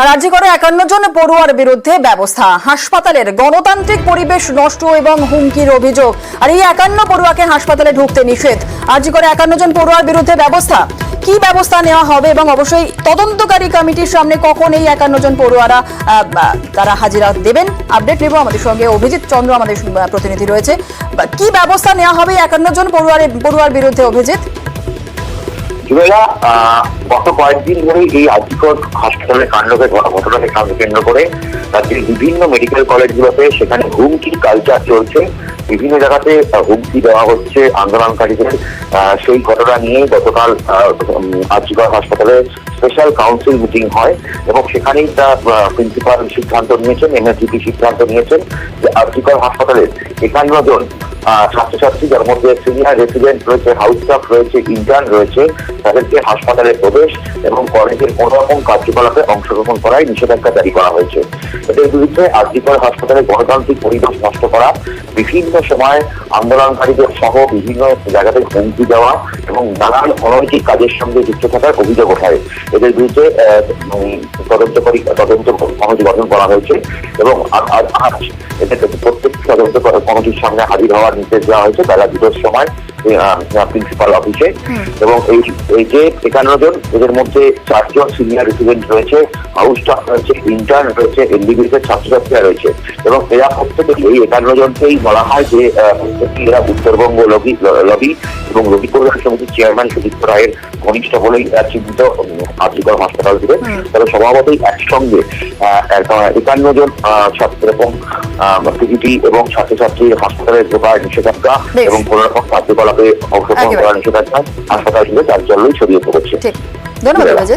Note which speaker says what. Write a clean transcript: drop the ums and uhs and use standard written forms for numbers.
Speaker 1: রাজ্যে করে 51 জন পড়ুয়ার বিরুদ্ধে ব্যবস্থা। হাসপাতালের গণতান্ত্রিক পরিবেশ নষ্ট এবং হুমকির অভিযোগ। আর এই 51 পড়ুয়াকে হাসপাতালে ঢুকতে নিষেধ। রাজ্যে করে 51 জন পড়ুয়ার বিরুদ্ধে ব্যবস্থা। কি ব্যবস্থা নেওয়া হবে এবং অবশ্যই তদন্তকারী কমিটির সামনে কখন এই 51 জন পড়ুয়ারা তারা হাজিরা দেবেন, আপডেট নেব। আমাদের সঙ্গে অভিজিৎ চন্দ্র আমাদের প্রতিনিধি রয়েছে। কি ব্যবস্থা নেওয়া হবে 51 জন পড়ুয়ার বিরুদ্ধে, অভিজিৎ?
Speaker 2: গত কয়েকদিন ধরে এই আজিকর হাসপাতালের কাণ্ডকে ঘটনাকে কেন্দ্র করে রাজ্যের বিভিন্ন মেডিকেল কলেজগুলোতে সেখানে হুমকি কালচার চলছে। বিভিন্ন জায়গাতে হুমকি দেওয়া হচ্ছে আন্দোলনকারীদের। সেই ঘটনা নিয়ে গতকাল আজিকর হাসপাতালে স্পেশাল কাউন্সিল মিটিং হয় এবং সেখানেই প্রিন্সিপাল সিদ্ধান্ত নিয়েছেন, এমএসডিপি সিদ্ধান্ত নিয়েছেন যে আজিকর হাসপাতালের 51 জন ছাত্রছাত্রী, যার মধ্যে সিনিয়র রেসিডেন্ট রয়েছে, হাউস স্টাফ রয়েছে, ইন্টার্ন রয়েছে, তাদেরকে হাসপাতালে প্রবেশ এবং কলেজের কোন রকম কার্যকলাপে অংশগ্রহণ করায় নিষেধাজ্ঞা জারি করা হয়েছে। এদের বিরুদ্ধে আজিকর হাসপাতালে গণতান্ত্রিক পরিবেশ নষ্ট করা, বিভিন্ন সময় আন্দোলনকারীদের সহ বিভিন্ন জায়গাতে হুমকি দেওয়া এবং নানান অনৈতিক কাজের সঙ্গে যুক্ত থাকার অভিযোগ ওঠায়। এদের বিরুদ্ধে তদন্ত কমিটি গঠন করা হয়েছে এবং আজ এদের প্রত্যেক তদন্ত কমিটির সামনে হাজির হওয়ার নির্দেশ দেওয়া হয়েছে বেলা 2টার সময় প্রিন্সিপাল অফিসে। এবং এই যে 51 জন, এদের মধ্যে 4 জন সিনিয়র রেসিডেন্ট রয়েছে, হাউস স্টাফ রয়েছে, ইন্টার্ন রয়েছে, এনডিবিএস ছাত্রছাত্রীরা রয়েছে এবং এরা প্রত্যেকে এই 51 জনকেই বলা হয় যে প্রত্যেকটি এরা উত্তরবঙ্গ লবি এবং রবি কল্যাণ সমিতির চেয়ারম্যান সুদীপ্ত রায়ের ঘনিষ্ঠ বলেই চিহ্নিত আজিকর হাসপাতাল থেকে। তবে স্বভাবতই একসঙ্গে 51 জন ছাত্র এবং পিজিটি এবং ছাত্রছাত্রী হাসপাতালে ঢোকার নিষেধাজ্ঞা এবং কোন রকম কার্যকলাপে অংশগ্রহণ করার নিষেধাজ্ঞা হাসপাতাল থেকে চাঞ্চল্যই ছড়িয়ে পড়েছে।
Speaker 1: ধন্যবাদ।